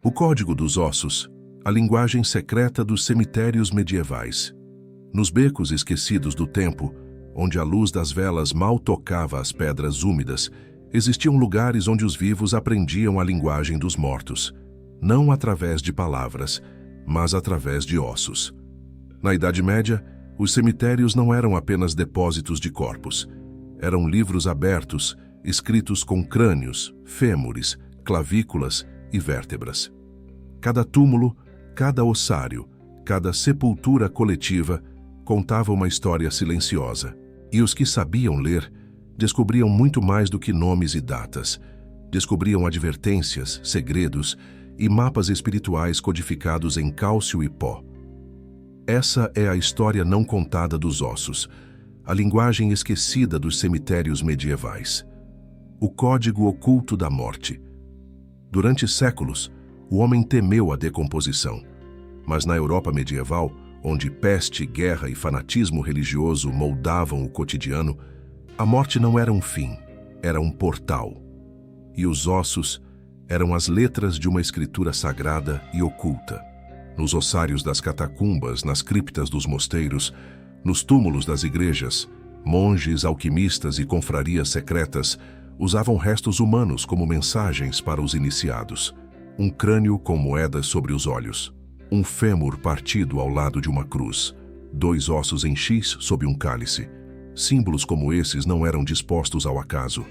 O código dos ossos, a linguagem secreta dos cemitérios medievais. Nos becos esquecidos do tempo, onde a luz das velas mal tocava as pedras úmidas, existiam lugares onde os vivos aprendiam a linguagem dos mortos, não através de palavras, mas através de ossos. Na Idade Média, os cemitérios não eram apenas depósitos de corpos. Eram livros abertos, escritos com crânios, fêmures, clavículas e vértebras. Cada túmulo, cada ossário, cada sepultura coletiva contava uma história silenciosa. E os que sabiam ler descobriam muito mais do que nomes e datas. Descobriam advertências, segredos e mapas espirituais codificados em cálcio e pó. Essa é a história não contada dos ossos, a linguagem esquecida dos cemitérios medievais. O código oculto da morte. Durante séculos, o homem temeu a decomposição. Mas na Europa medieval, onde peste, guerra e fanatismo religioso moldavam o cotidiano, a morte não era um fim, era um portal. E os ossos eram as letras de uma escritura sagrada e oculta. Nos ossários das catacumbas, nas criptas dos mosteiros, nos túmulos das igrejas, monges, alquimistas e confrarias secretas usavam restos humanos como mensagens para os iniciados. Um crânio com moedas sobre os olhos, um fêmur partido ao lado de uma cruz, 2 ossos em X sob um cálice. Símbolos como esses não eram dispostos ao acaso.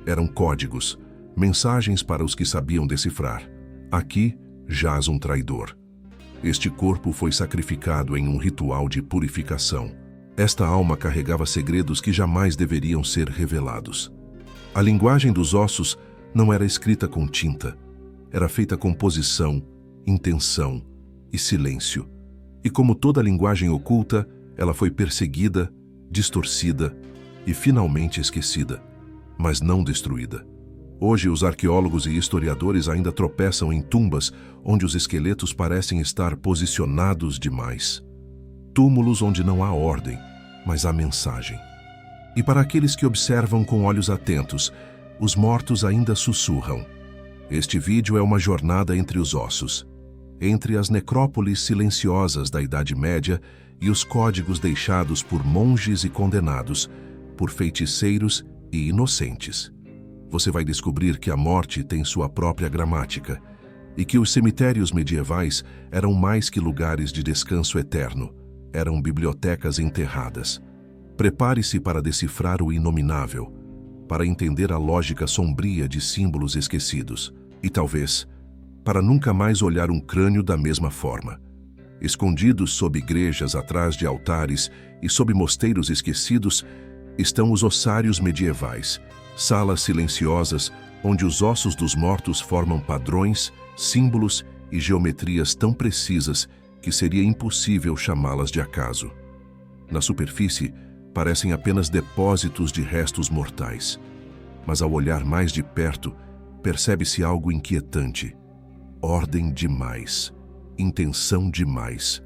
Eram códigos, mensagens para os que sabiam decifrar. Aqui jaz um traidor. Este corpo foi sacrificado em um ritual de purificação. Esta alma carregava segredos que jamais deveriam ser revelados. A linguagem dos ossos não era escrita com tinta. Era feita com posição, intenção e silêncio. E como toda linguagem oculta, ela foi perseguida, distorcida e finalmente esquecida, mas não destruída. Hoje, os arqueólogos e historiadores ainda tropeçam em tumbas onde os esqueletos parecem estar posicionados demais. Túmulos onde não há ordem, mas há mensagem. E para aqueles que observam com olhos atentos, os mortos ainda sussurram. Este vídeo é uma jornada entre os ossos, entre as necrópolis silenciosas da Idade Média e os códigos deixados por monges e condenados, por feiticeiros e inocentes. Você vai descobrir que a morte tem sua própria gramática e que os cemitérios medievais eram mais que lugares de descanso eterno, eram bibliotecas enterradas. Prepare-se para decifrar o inominável, para entender a lógica sombria de símbolos esquecidos e, talvez, para nunca mais olhar um crânio da mesma forma. Escondidos sob igrejas, atrás de altares e sob mosteiros esquecidos, estão os ossários medievais, salas silenciosas onde os ossos dos mortos formam padrões, símbolos e geometrias tão precisas que seria impossível chamá-las de acaso. Na superfície, parecem apenas depósitos de restos mortais. Mas ao olhar mais de perto, percebe-se algo inquietante. Ordem demais, intenção demais,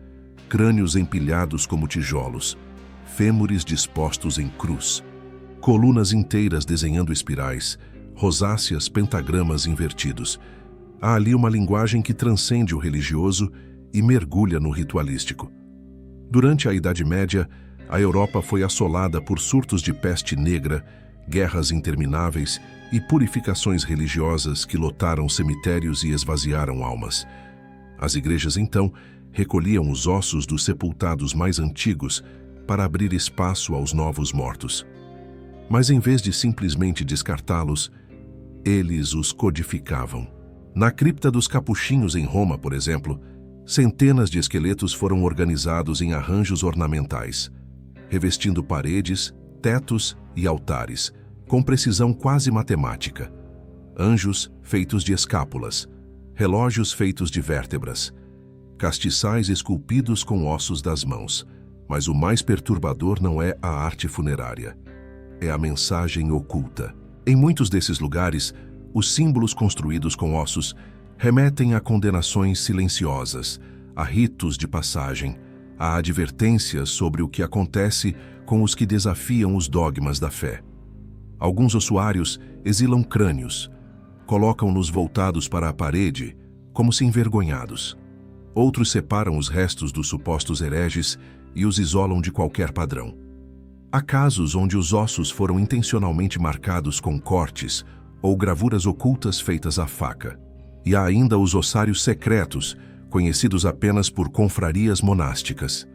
crânios empilhados como tijolos, fêmures dispostos em cruz, colunas inteiras desenhando espirais, rosáceas pentagramas invertidos. Há ali uma linguagem que transcende o religioso e mergulha no ritualístico. Durante a Idade Média, a Europa foi assolada por surtos de peste negra, guerras intermináveis e purificações religiosas que lotaram cemitérios e esvaziaram almas. As igrejas, então, recolhiam os ossos dos sepultados mais antigos para abrir espaço aos novos mortos. Mas em vez de simplesmente descartá-los, eles os codificavam. Na cripta dos Capuchinhos em Roma, por exemplo, centenas de esqueletos foram organizados em arranjos ornamentais, revestindo paredes, tetos e altares, com precisão quase matemática. Anjos feitos de escápulas, relógios feitos de vértebras, castiçais esculpidos com ossos das mãos. Mas o mais perturbador não é a arte funerária, é a mensagem oculta. Em muitos desses lugares, os símbolos construídos com ossos remetem a condenações silenciosas, a ritos de passagem, a advertências sobre o que acontece com os que desafiam os dogmas da fé. Alguns ossuários exilam crânios, colocam-nos voltados para a parede, como se envergonhados. Outros separam os restos dos supostos hereges e os isolam de qualquer padrão. Há casos onde os ossos foram intencionalmente marcados com cortes ou gravuras ocultas feitas à faca. E há ainda os ossários secretos, conhecidos apenas por confrarias monásticas.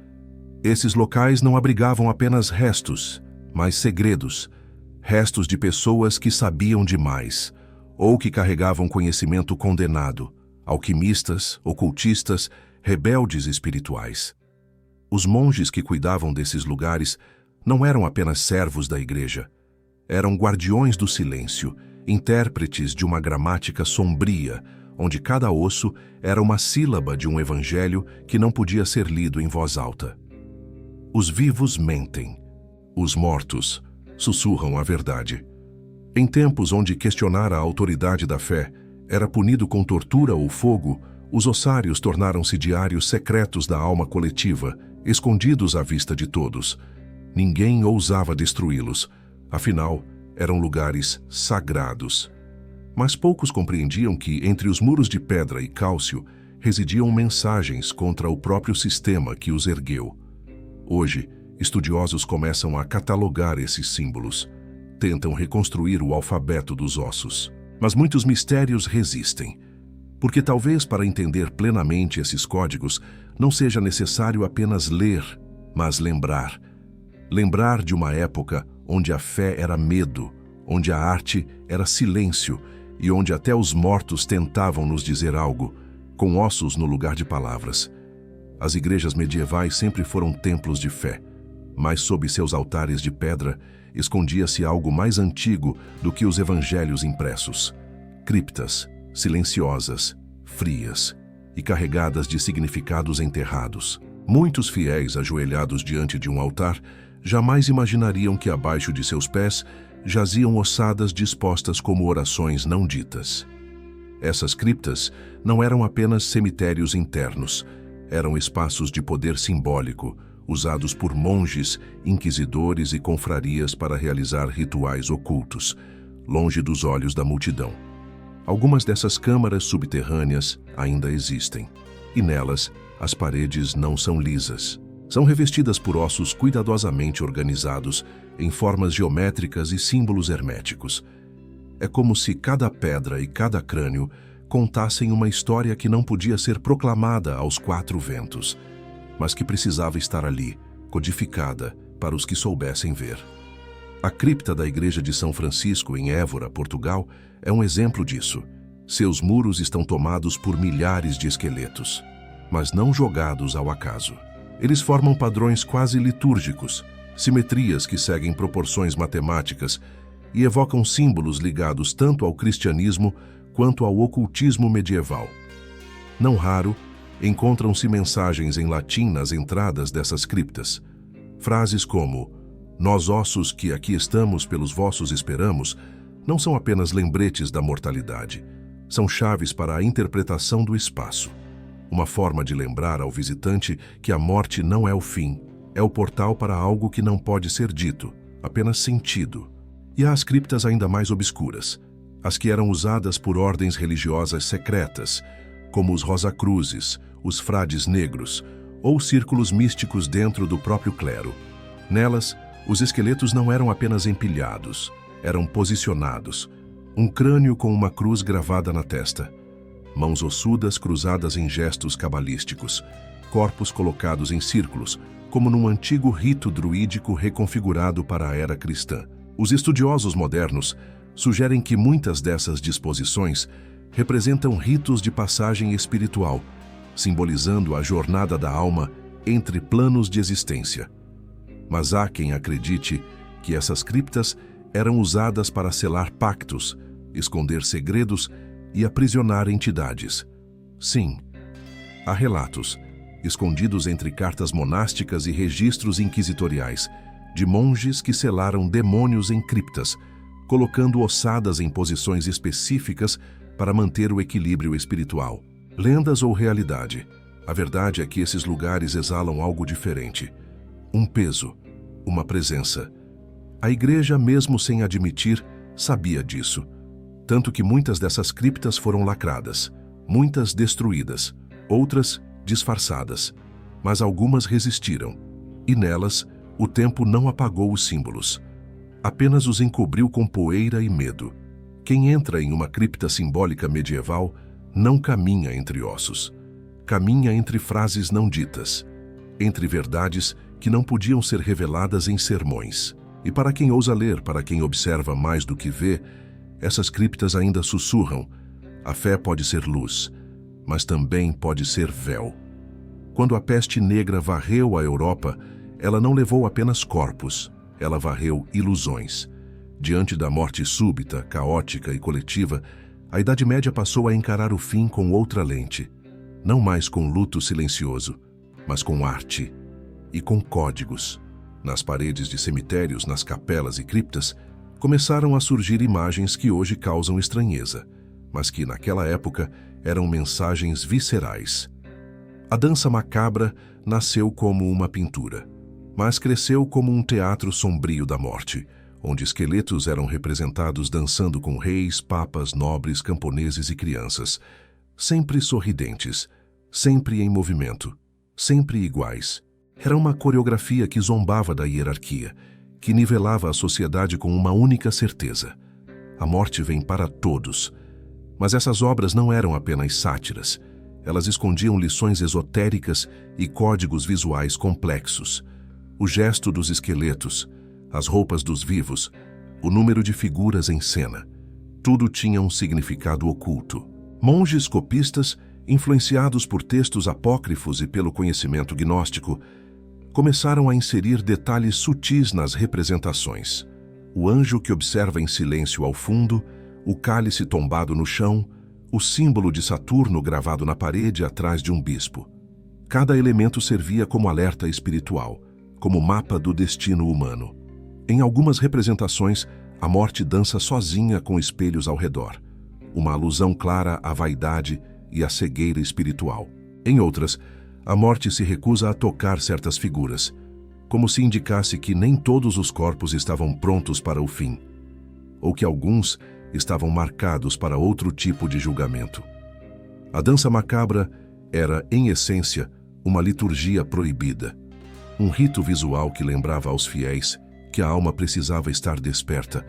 Esses locais não abrigavam apenas restos, mas segredos, restos de pessoas que sabiam demais, ou que carregavam conhecimento condenado, alquimistas, ocultistas, rebeldes espirituais. Os monges que cuidavam desses lugares não eram apenas servos da igreja, eram guardiões do silêncio, intérpretes de uma gramática sombria, onde cada osso era uma sílaba de um evangelho que não podia ser lido em voz alta. Os vivos mentem, os mortos sussurram a verdade. Em tempos onde questionar a autoridade da fé era punido com tortura ou fogo, os ossários tornaram-se diários secretos da alma coletiva, escondidos à vista de todos. Ninguém ousava destruí-los, afinal, eram lugares sagrados. Mas poucos compreendiam que, entre os muros de pedra e cálcio, residiam mensagens contra o próprio sistema que os ergueu. Hoje, estudiosos começam a catalogar esses símbolos. Tentam reconstruir o alfabeto dos ossos. Mas muitos mistérios resistem. Porque talvez para entender plenamente esses códigos, não seja necessário apenas ler, mas lembrar. Lembrar de uma época onde a fé era medo, onde a arte era silêncio e onde até os mortos tentavam nos dizer algo, com ossos no lugar de palavras. As igrejas medievais sempre foram templos de fé, mas sob seus altares de pedra escondia-se algo mais antigo do que os evangelhos impressos. Criptas, silenciosas, frias e carregadas de significados enterrados. Muitos fiéis ajoelhados diante de um altar jamais imaginariam que abaixo de seus pés jaziam ossadas dispostas como orações não ditas. Essas criptas não eram apenas cemitérios internos, eram espaços de poder simbólico, usados por monges, inquisidores e confrarias para realizar rituais ocultos, longe dos olhos da multidão. Algumas dessas câmaras subterrâneas ainda existem, e nelas as paredes não são lisas. São revestidas por ossos cuidadosamente organizados em formas geométricas e símbolos herméticos. É como se cada pedra e cada crânio contassem uma história que não podia ser proclamada aos quatro ventos, mas que precisava estar ali, codificada, para os que soubessem ver. A cripta da Igreja de São Francisco, em Évora, Portugal, é um exemplo disso. Seus muros estão tomados por milhares de esqueletos, mas não jogados ao acaso. Eles formam padrões quase litúrgicos, simetrias que seguem proporções matemáticas e evocam símbolos ligados tanto ao cristianismo quanto ao ocultismo medieval. Não raro, encontram-se mensagens em latim nas entradas dessas criptas. Frases como "Nós ossos que aqui estamos pelos vossos esperamos" não são apenas lembretes da mortalidade, são chaves para a interpretação do espaço. Uma forma de lembrar ao visitante que a morte não é o fim, é o portal para algo que não pode ser dito, apenas sentido. E há as criptas ainda mais obscuras, as que eram usadas por ordens religiosas secretas, como os Rosacruzes, os frades negros, ou círculos místicos dentro do próprio clero. Nelas, os esqueletos não eram apenas empilhados, eram posicionados. Um crânio com uma cruz gravada na testa, mãos ossudas cruzadas em gestos cabalísticos, corpos colocados em círculos, como num antigo rito druídico reconfigurado para a era cristã. Os estudiosos modernos sugerem que muitas dessas disposições representam ritos de passagem espiritual, simbolizando a jornada da alma entre planos de existência. Mas há quem acredite que essas criptas eram usadas para selar pactos, esconder segredos e aprisionar entidades. Sim, há relatos, escondidos entre cartas monásticas e registros inquisitoriais, de monges que selaram demônios em criptas, colocando ossadas em posições específicas para manter o equilíbrio espiritual. Lendas ou realidade? A verdade é que esses lugares exalam algo diferente. Um peso, uma presença. A igreja, mesmo sem admitir, sabia disso. Tanto que muitas dessas criptas foram lacradas. muitas destruídas, outras disfarçadas, mas algumas resistiram, e nelas o tempo não apagou os símbolos, apenas os encobriu com poeira e medo. Quem entra em uma cripta simbólica medieval não caminha entre ossos, caminha entre frases não ditas, entre verdades que não podiam ser reveladas em sermões. E para quem ousa ler, para quem observa mais do que vê, essas criptas ainda sussurram: a fé pode ser luz, mas também pode ser véu. Quando a peste negra varreu a Europa, ela não levou apenas corpos, ela varreu ilusões. Diante da morte súbita, caótica e coletiva, a Idade Média passou a encarar o fim com outra lente, não mais com luto silencioso, mas com arte e com códigos. Nas paredes de cemitérios, nas capelas e criptas, começaram a surgir imagens que hoje causam estranheza, mas que naquela época eram mensagens viscerais. A dança macabra nasceu como uma pintura, mas cresceu como um teatro sombrio da morte, onde esqueletos eram representados dançando com reis, papas, nobres, camponeses e crianças, sempre sorridentes, sempre em movimento, sempre iguais. Era uma coreografia que zombava da hierarquia, que nivelava a sociedade com uma única certeza: a morte vem para todos. Mas essas obras não eram apenas sátiras, elas escondiam lições esotéricas e códigos visuais complexos. O gesto dos esqueletos, as roupas dos vivos, o número de figuras em cena, tudo tinha um significado oculto. Monges copistas, influenciados por textos apócrifos e pelo conhecimento gnóstico, começaram a inserir detalhes sutis nas representações. O anjo que observa em silêncio ao fundo, o cálice tombado no chão, o símbolo de Saturno gravado na parede atrás de um bispo. Cada elemento servia como alerta espiritual, como mapa do destino humano. Em algumas representações, a morte dança sozinha com espelhos ao redor, uma alusão clara à vaidade e à cegueira espiritual. Em outras, a morte se recusa a tocar certas figuras, como se indicasse que nem todos os corpos estavam prontos para o fim, ou que alguns estavam marcados para outro tipo de julgamento. A dança macabra era, em essência, uma liturgia proibida, um rito visual que lembrava aos fiéis que a alma precisava estar desperta,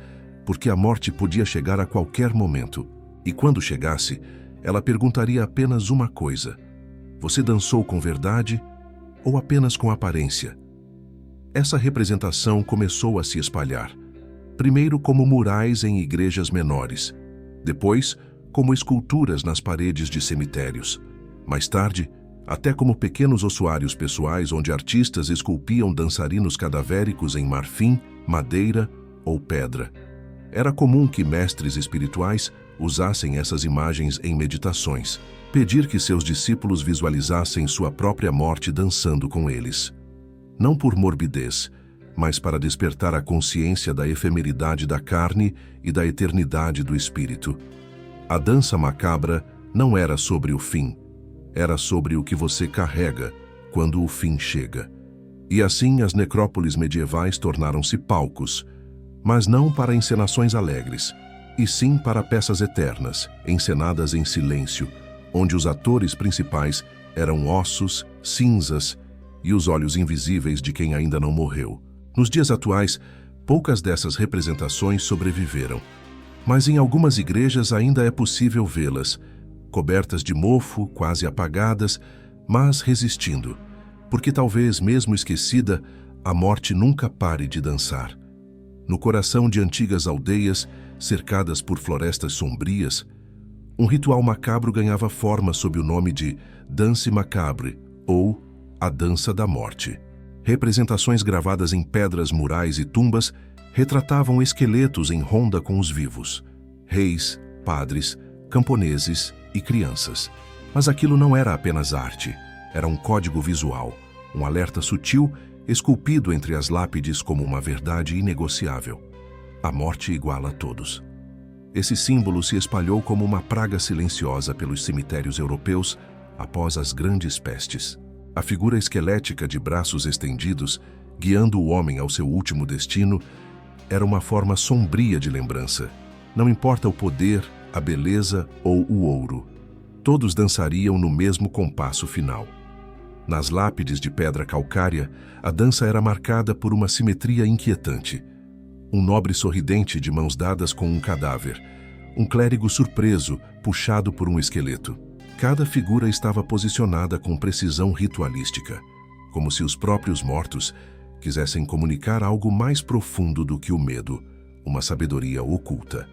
porque a morte podia chegar a qualquer momento, e quando chegasse, ela perguntaria apenas uma coisa: você dançou com verdade ou apenas com aparência? Essa representação começou a se espalhar, primeiro como murais em igrejas menores, depois como esculturas nas paredes de cemitérios, mais tarde até como pequenos ossuários pessoais onde artistas esculpiam dançarinos cadavéricos em marfim, madeira ou pedra. Era comum que mestres espirituais usassem essas imagens em meditações, pedir que seus discípulos visualizassem sua própria morte dançando com eles. Não por morbidez, mas para despertar a consciência da efemeridade da carne e da eternidade do espírito. A dança macabra não era sobre o fim, era sobre o que você carrega quando o fim chega. E assim as necrópolis medievais tornaram-se palcos, mas não para encenações alegres, e sim para peças eternas, encenadas em silêncio, onde os atores principais eram ossos, cinzas e os olhos invisíveis de quem ainda não morreu. Nos dias atuais, poucas dessas representações sobreviveram, mas em algumas igrejas ainda é possível vê-las, cobertas de mofo, quase apagadas, mas resistindo, porque talvez, mesmo esquecida, a morte nunca pare de dançar. No coração de antigas aldeias, cercadas por florestas sombrias, um ritual macabro ganhava forma sob o nome de Danse Macabre, ou a Dança da Morte. Representações gravadas em pedras, murais e tumbas retratavam esqueletos em ronda com os vivos, reis, padres, camponeses e crianças. Mas aquilo não era apenas arte, era um código visual, um alerta sutil esculpido entre as lápides como uma verdade inegociável. A morte iguala a todos. Esse símbolo se espalhou como uma praga silenciosa pelos cemitérios europeus após as grandes pestes. A figura esquelética de braços estendidos, guiando o homem ao seu último destino, era uma forma sombria de lembrança. Não importa o poder, a beleza ou o ouro. todos dançariam no mesmo compasso final. Nas lápides de pedra calcária, a dança era marcada por uma simetria inquietante. Um nobre sorridente de mãos dadas com um cadáver, um clérigo surpreso, puxado por um esqueleto. Cada figura estava posicionada com precisão ritualística, como se os próprios mortos quisessem comunicar algo mais profundo do que o medo, uma sabedoria oculta.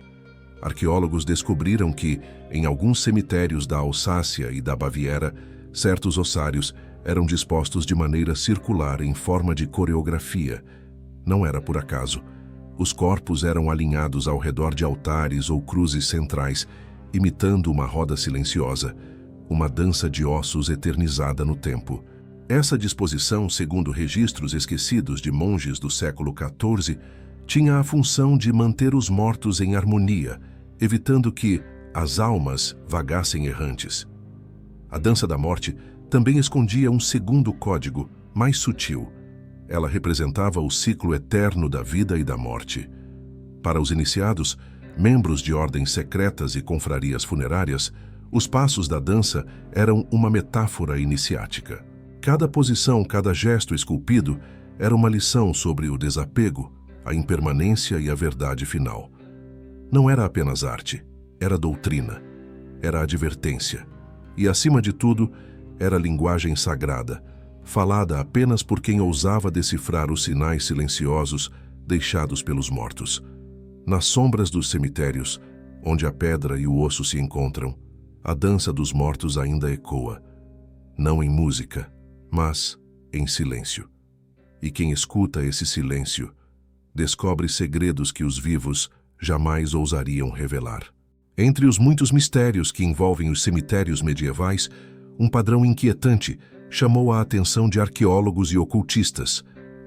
Arqueólogos descobriram que, em alguns cemitérios da Alsácia e da Baviera, certos ossários eram dispostos de maneira circular em forma de coreografia. Não era por acaso. Os corpos eram alinhados ao redor de altares ou cruzes centrais, imitando uma roda silenciosa, uma dança de ossos eternizada no tempo. Essa disposição, segundo registros esquecidos de monges do século XIV, tinha a função de manter os mortos em harmonia, evitando que as almas vagassem errantes. A dança da morte também escondia um segundo código, mais sutil. Ela representava o ciclo eterno da vida e da morte. Para os iniciados, membros de ordens secretas e confrarias funerárias, os passos da dança eram uma metáfora iniciática. Cada posição, cada gesto esculpido era uma lição sobre o desapego, a impermanência e a verdade final. Não era apenas arte, era doutrina, era advertência. E, acima de tudo, era linguagem sagrada, falada apenas por quem ousava decifrar os sinais silenciosos deixados pelos mortos. Nas sombras dos cemitérios, onde a pedra e o osso se encontram, a dança dos mortos ainda ecoa, não em música, mas em silêncio. E quem escuta esse silêncio descobre segredos que os vivos jamais ousariam revelar. Entre os muitos mistérios que envolvem os cemitérios medievais, um padrão inquietante chamou a atenção de arqueólogos e ocultistas: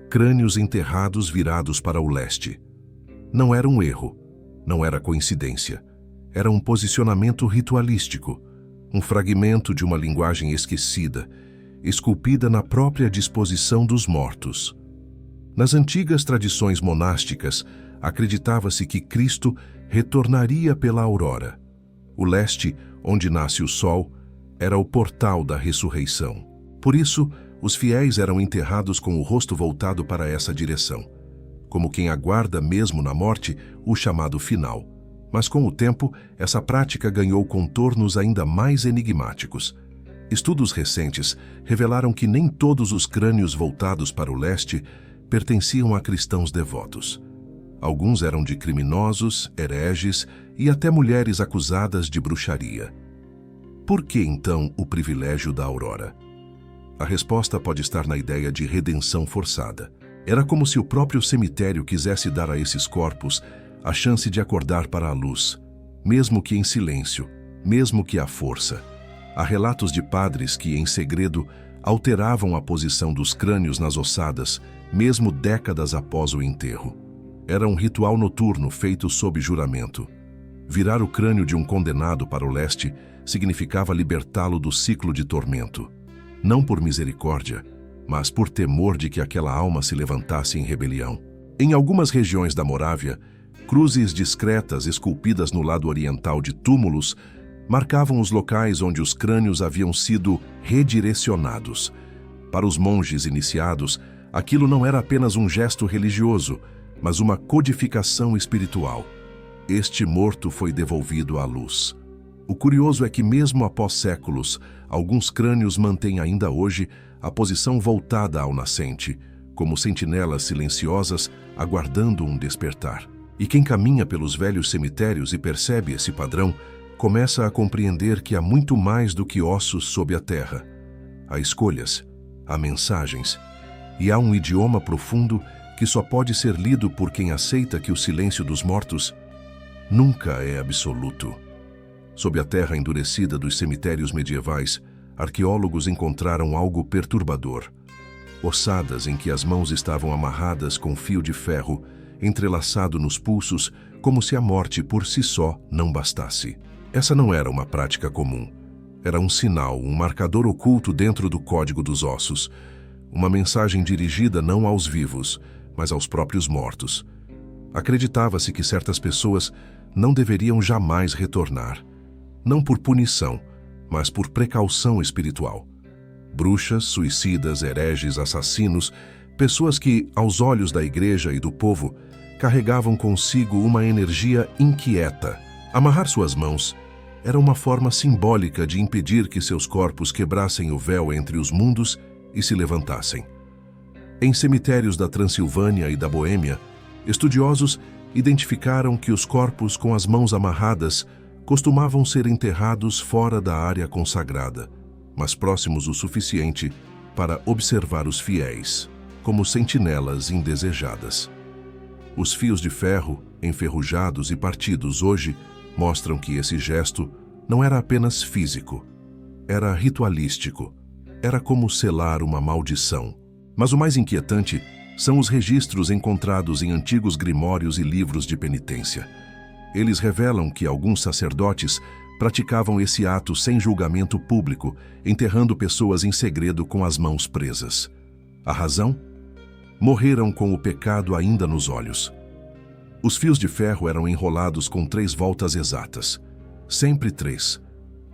crânios enterrados virados para o leste. Não era um erro, não era coincidência. Era um posicionamento ritualístico, um fragmento de uma linguagem esquecida, esculpida na própria disposição dos mortos. Nas antigas tradições monásticas, acreditava-se que Cristo retornaria pela aurora. O leste, onde nasce o sol, era o portal da ressurreição. Por isso, os fiéis eram enterrados com o rosto voltado para essa direção, como quem aguarda mesmo na morte o chamado final. Mas com o tempo, essa prática ganhou contornos ainda mais enigmáticos. Estudos recentes revelaram que nem todos os crânios voltados para o leste pertenciam a cristãos devotos. Alguns eram de criminosos, hereges e até mulheres acusadas de bruxaria. Por que, então, o privilégio da aurora? A resposta pode estar na ideia de redenção forçada. Era como se o próprio cemitério quisesse dar a esses corpos a chance de acordar para a luz, mesmo que em silêncio, mesmo que à força. Há relatos de padres que, em segredo, alteravam a posição dos crânios nas ossadas, mesmo décadas após o enterro. Era um ritual noturno feito sob juramento. Virar o crânio de um condenado para o leste significava libertá-lo do ciclo de tormento. Não por misericórdia, mas por temor de que aquela alma se levantasse em rebelião. Em algumas regiões da Morávia, cruzes discretas esculpidas no lado oriental de túmulos marcavam os locais onde os crânios haviam sido redirecionados. Para os monges iniciados, aquilo não era apenas um gesto religioso, mas uma codificação espiritual. Este morto foi devolvido à luz. O curioso é que, mesmo após séculos, alguns crânios mantêm ainda hoje a posição voltada ao nascente, como sentinelas silenciosas aguardando um despertar. E quem caminha pelos velhos cemitérios e percebe esse padrão, começa a compreender que há muito mais do que ossos sob a terra. Há escolhas, há mensagens, e há um idioma profundo que só pode ser lido por quem aceita que o silêncio dos mortos nunca é absoluto. Sob a terra endurecida dos cemitérios medievais, arqueólogos encontraram algo perturbador. Ossadas em que as mãos estavam amarradas com fio de ferro, entrelaçado nos pulsos, como se a morte por si só não bastasse. Essa não era uma prática comum. Era um sinal, um marcador oculto dentro do código dos ossos. Uma mensagem dirigida não aos vivos, mas aos próprios mortos. Acreditava-se que certas pessoas não deveriam jamais retornar. Não por punição, mas por precaução espiritual. Bruxas, suicidas, hereges, assassinos, pessoas que, aos olhos da igreja e do povo, carregavam consigo uma energia inquieta. Amarrar suas mãos era uma forma simbólica de impedir que seus corpos quebrassem o véu entre os mundos e se levantassem. Em cemitérios da Transilvânia e da Boêmia, estudiosos identificaram que os corpos com as mãos amarradas costumavam ser enterrados fora da área consagrada, mas próximos o suficiente para observar os fiéis, como sentinelas indesejadas. Os fios de ferro, enferrujados e partidos hoje, mostram que esse gesto não era apenas físico, era ritualístico, era como selar uma maldição. Mas o mais inquietante são os registros encontrados em antigos grimórios e livros de penitência. Eles revelam que alguns sacerdotes praticavam esse ato sem julgamento público, enterrando pessoas em segredo com as mãos presas. A razão? Morreram com o pecado ainda nos olhos. Os fios de ferro eram enrolados com 3 voltas exatas. Sempre 3.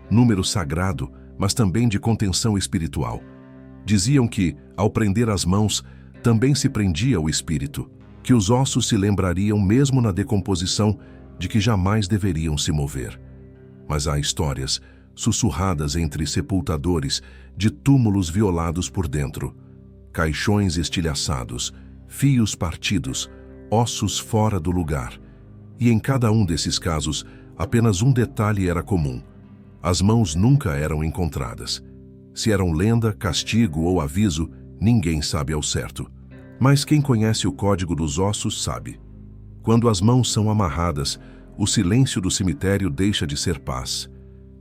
Número sagrado, mas também de contenção espiritual. Diziam que, ao prender as mãos, também se prendia o espírito, que os ossos se lembrariam mesmo na decomposição de que jamais deveriam se mover. Mas há histórias, sussurradas entre sepultadores, de túmulos violados por dentro, caixões estilhaçados, fios partidos, ossos fora do lugar. E em cada um desses casos, apenas um detalhe era comum: as mãos nunca eram encontradas. Se eram lenda, castigo ou aviso, ninguém sabe ao certo. Mas quem conhece o código dos ossos sabe. Quando as mãos são amarradas, o silêncio do cemitério deixa de ser paz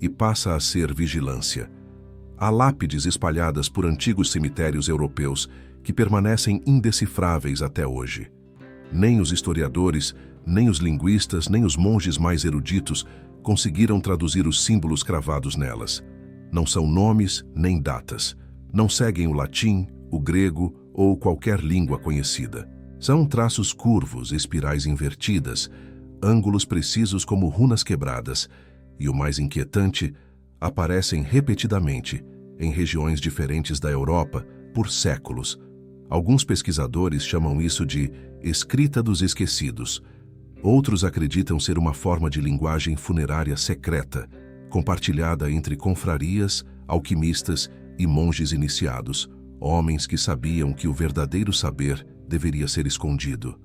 e passa a ser vigilância. Há lápides espalhadas por antigos cemitérios europeus que permanecem indecifráveis até hoje. Nem os historiadores, nem os linguistas, nem os monges mais eruditos conseguiram traduzir os símbolos cravados nelas. Não são nomes nem datas. Não seguem o latim, o grego ou qualquer língua conhecida. São traços curvos, espirais invertidas, ângulos precisos como runas quebradas, e o mais inquietante, aparecem repetidamente em regiões diferentes da Europa por séculos. Alguns pesquisadores chamam isso de escrita dos esquecidos. Outros acreditam ser uma forma de linguagem funerária secreta, compartilhada entre confrarias, alquimistas e monges iniciados, homens que sabiam que o verdadeiro saber deveria ser escondido,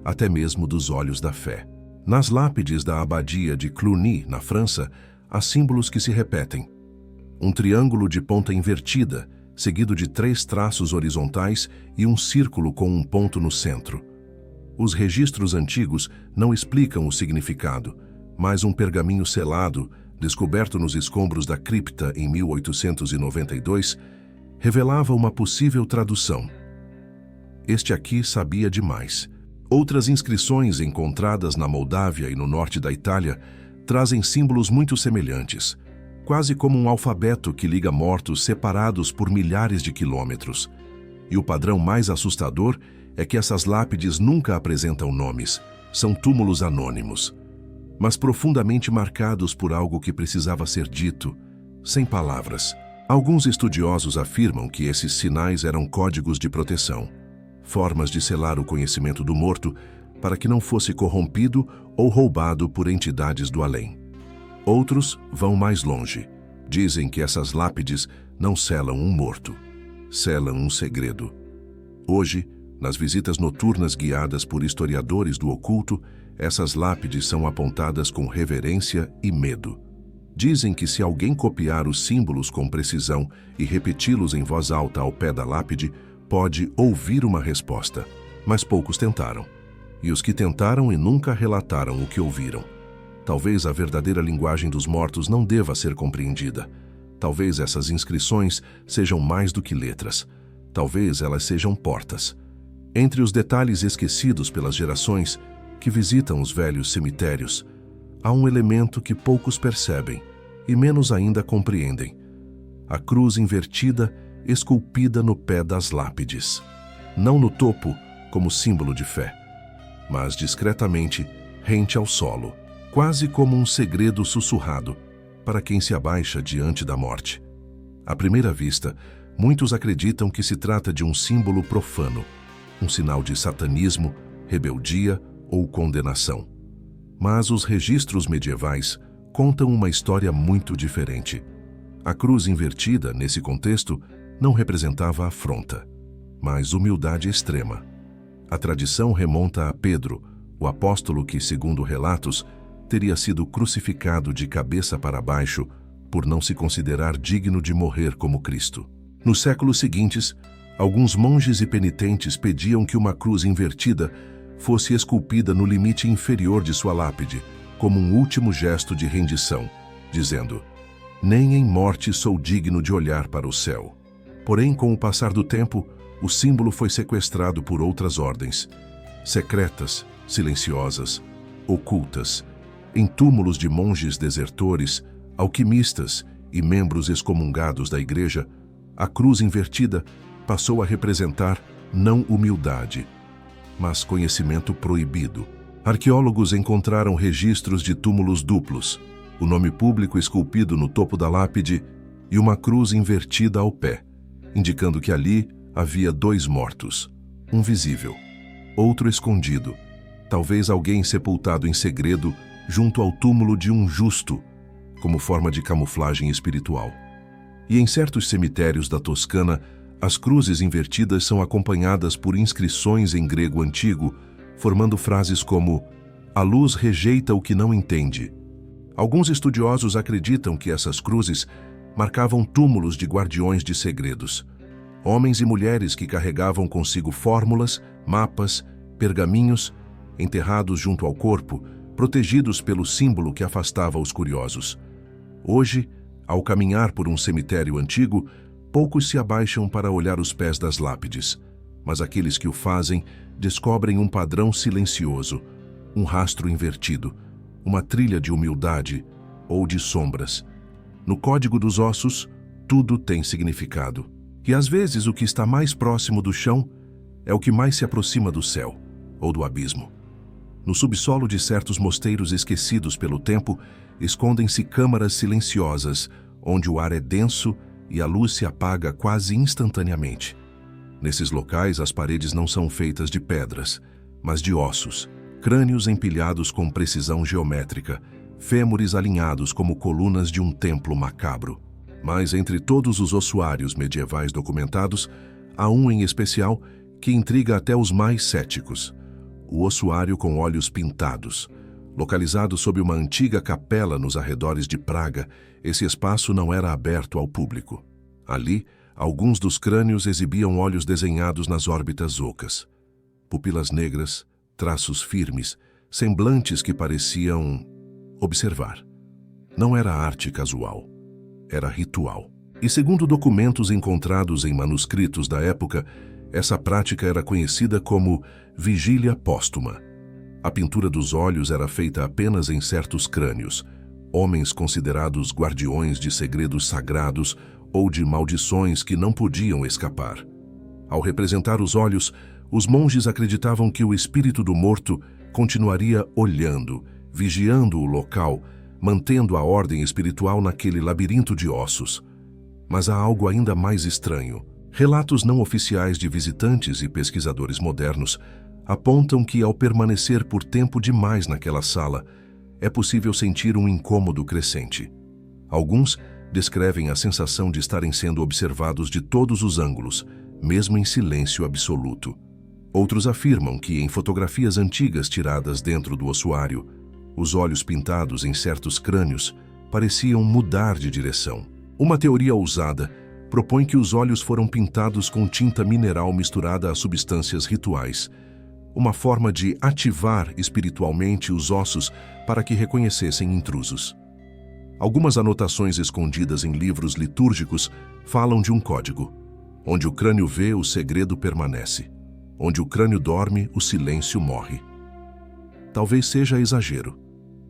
até mesmo dos olhos da fé. Nas lápides da abadia de Cluny, na França, há símbolos que se repetem. Um triângulo de ponta invertida, seguido de 3 traços horizontais e um círculo com um ponto no centro. Os registros antigos não explicam o significado, mas um pergaminho selado, descoberto nos escombros da cripta em 1892, revelava uma possível tradução. Este aqui sabia demais. Outras inscrições encontradas na Moldávia e no norte da Itália trazem símbolos muito semelhantes, quase como um alfabeto que liga mortos separados por milhares de quilômetros. E o padrão mais assustador é que essas lápides nunca apresentam nomes, são túmulos anônimos, mas profundamente marcados por algo que precisava ser dito, sem palavras. Alguns estudiosos afirmam que esses sinais eram códigos de proteção, formas de selar o conhecimento do morto para que não fosse corrompido ou roubado por entidades do além. Outros vão mais longe. Dizem que essas lápides não selam um morto, selam um segredo. Hoje, nas visitas noturnas guiadas por historiadores do oculto, essas lápides são apontadas com reverência e medo. Dizem que se alguém copiar os símbolos com precisão e repeti-los em voz alta ao pé da lápide, pode ouvir uma resposta, mas poucos tentaram. E os que tentaram e nunca relataram o que ouviram. Talvez a verdadeira linguagem dos mortos não deva ser compreendida. Talvez essas inscrições sejam mais do que letras. Talvez elas sejam portas. Entre os detalhes esquecidos pelas gerações que visitam os velhos cemitérios, há um elemento que poucos percebem e menos ainda compreendem: a cruz invertida esculpida no pé das lápides. Não no topo, como símbolo de fé, mas discretamente rente ao solo, quase como um segredo sussurrado. para quem se abaixa diante da morte. À primeira vista, muitos acreditam que se trata de um símbolo profano, um sinal de satanismo, rebeldia ou condenação. Mas os registros medievais contam uma história muito diferente. A cruz invertida, nesse contexto, não representava afronta, mas humildade extrema. A tradição remonta a Pedro, o apóstolo que, segundo relatos, teria sido crucificado de cabeça para baixo por não se considerar digno de morrer como Cristo. Nos séculos seguintes, alguns monges e penitentes pediam que uma cruz invertida fosse esculpida no limite inferior de sua lápide, como um último gesto de rendição, dizendo: "Nem em morte sou digno de olhar para o céu." Porém, com o passar do tempo, o símbolo foi sequestrado por outras ordens, secretas, silenciosas, ocultas, em túmulos de monges desertores, alquimistas e membros excomungados da igreja. A cruz invertida passou a representar não humildade, mas conhecimento proibido. Arqueólogos encontraram registros de túmulos duplos, o nome público esculpido no topo da lápide e uma cruz invertida ao pé, indicando que ali havia 2 mortos, um visível, outro escondido, talvez alguém sepultado em segredo junto ao túmulo de um justo, como forma de camuflagem espiritual. E em certos cemitérios da Toscana, as cruzes invertidas são acompanhadas por inscrições em grego antigo, formando frases como: "A luz rejeita o que não entende." Alguns estudiosos acreditam que essas cruzes marcavam túmulos de guardiões de segredos, homens e mulheres que carregavam consigo fórmulas, mapas, pergaminhos, enterrados junto ao corpo, protegidos pelo símbolo que afastava os curiosos. Hoje, ao caminhar por um cemitério antigo, poucos se abaixam para olhar os pés das lápides, mas aqueles que o fazem descobrem um padrão silencioso, um rastro invertido, uma trilha de humildade ou de sombras. No código dos ossos, tudo tem significado. E às vezes o que está mais próximo do chão é o que mais se aproxima do céu ou do abismo. No subsolo de certos mosteiros esquecidos pelo tempo, escondem-se câmaras silenciosas, onde o ar é denso e a luz se apaga quase instantaneamente. Nesses locais, as paredes não são feitas de pedras, mas de ossos, crânios empilhados com precisão geométrica, fêmures alinhados como colunas de um templo macabro. Mas entre todos os ossuários medievais documentados, há um em especial que intriga até os mais céticos: o ossuário com olhos pintados. Localizado sob uma antiga capela nos arredores de Praga, esse espaço não era aberto ao público. Ali, alguns dos crânios exibiam olhos desenhados nas órbitas ocas, pupilas negras, traços firmes, semblantes que pareciam observar. Não era arte casual, era ritual. E segundo documentos encontrados em manuscritos da época, essa prática era conhecida como vigília póstuma. A pintura dos olhos era feita apenas em certos crânios, homens considerados guardiões de segredos sagrados ou de maldições que não podiam escapar. Ao representar os olhos, os monges acreditavam que o espírito do morto continuaria olhando, vigiando o local, mantendo a ordem espiritual naquele labirinto de ossos. Mas há algo ainda mais estranho. Relatos não oficiais de visitantes e pesquisadores modernos apontam que, ao permanecer por tempo demais naquela sala, é possível sentir um incômodo crescente. Alguns descrevem a sensação de estarem sendo observados de todos os ângulos, mesmo em silêncio absoluto. Outros afirmam que, em fotografias antigas tiradas dentro do ossuário, os olhos pintados em certos crânios pareciam mudar de direção. Uma teoria ousada propõe que os olhos foram pintados com tinta mineral misturada a substâncias rituais, uma forma de ativar espiritualmente os ossos para que reconhecessem intrusos. Algumas anotações escondidas em livros litúrgicos falam de um código: onde o crânio vê, o segredo permanece; onde o crânio dorme, o silêncio morre. Talvez seja exagero,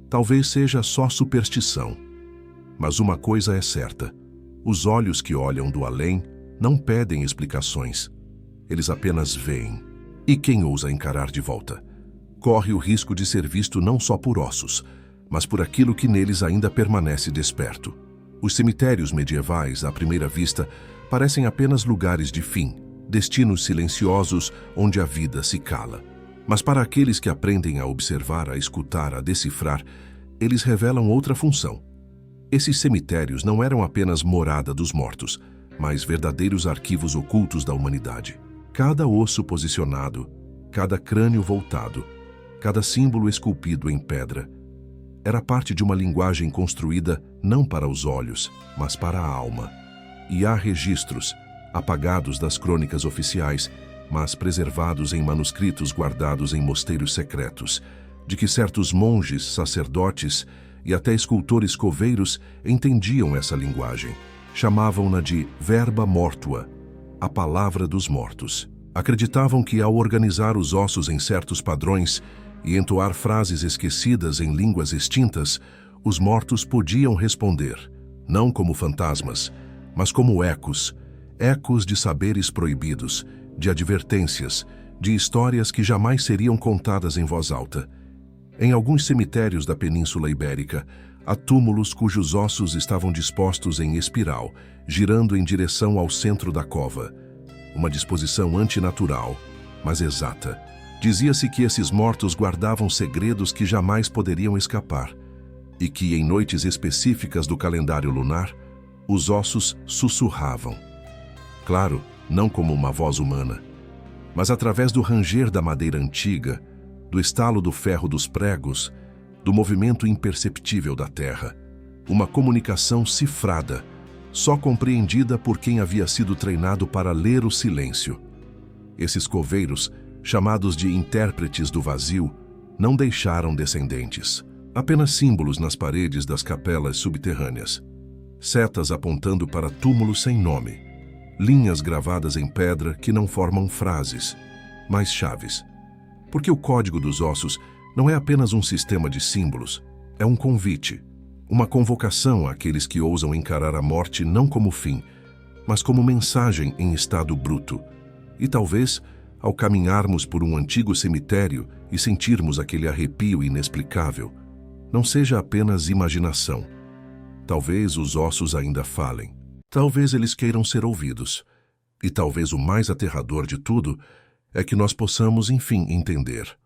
talvez seja só superstição, mas uma coisa é certa: os olhos que olham do além não pedem explicações, eles apenas veem. E quem ousa encarar de volta corre o risco de ser visto não só por ossos, mas por aquilo que neles ainda permanece desperto. Os cemitérios medievais, à primeira vista, parecem apenas lugares de fim, destinos silenciosos onde a vida se cala. Mas para aqueles que aprendem a observar, a escutar, a decifrar, eles revelam outra função. Esses cemitérios não eram apenas morada dos mortos, mas verdadeiros arquivos ocultos da humanidade. Cada osso posicionado, cada crânio voltado, cada símbolo esculpido em pedra, era parte de uma linguagem construída não para os olhos, mas para a alma. E há registros, apagados das crônicas oficiais, mas preservados em manuscritos guardados em mosteiros secretos, de que certos monges, sacerdotes e até escultores coveiros entendiam essa linguagem. Chamavam-na de verba mortua, a palavra dos mortos. Acreditavam que ao organizar os ossos em certos padrões e entoar frases esquecidas em línguas extintas, os mortos podiam responder, não como fantasmas, mas como ecos, ecos de saberes proibidos, de advertências, de histórias que jamais seriam contadas em voz alta. Em alguns cemitérios da Península Ibérica, há túmulos cujos ossos estavam dispostos em espiral, girando em direção ao centro da cova. Uma disposição antinatural, mas exata. Dizia-se que esses mortos guardavam segredos que jamais poderiam escapar, e que, em noites específicas do calendário lunar, os ossos sussurravam. Claro, não como uma voz humana, mas através do ranger da madeira antiga, do estalo do ferro dos pregos, do movimento imperceptível da terra. Uma comunicação cifrada, só compreendida por quem havia sido treinado para ler o silêncio. Esses coveiros, chamados de intérpretes do vazio, não deixaram descendentes. Apenas símbolos nas paredes das capelas subterrâneas. Setas apontando para túmulos sem nome. Linhas gravadas em pedra que não formam frases, mas chaves. Porque o código dos ossos não é apenas um sistema de símbolos, é um convite, uma convocação àqueles que ousam encarar a morte não como fim, mas como mensagem em estado bruto. E talvez, ao caminharmos por um antigo cemitério e sentirmos aquele arrepio inexplicável, não seja apenas imaginação. Talvez os ossos ainda falem. Talvez eles queiram ser ouvidos. E talvez o mais aterrador de tudo é que nós possamos, enfim, entender.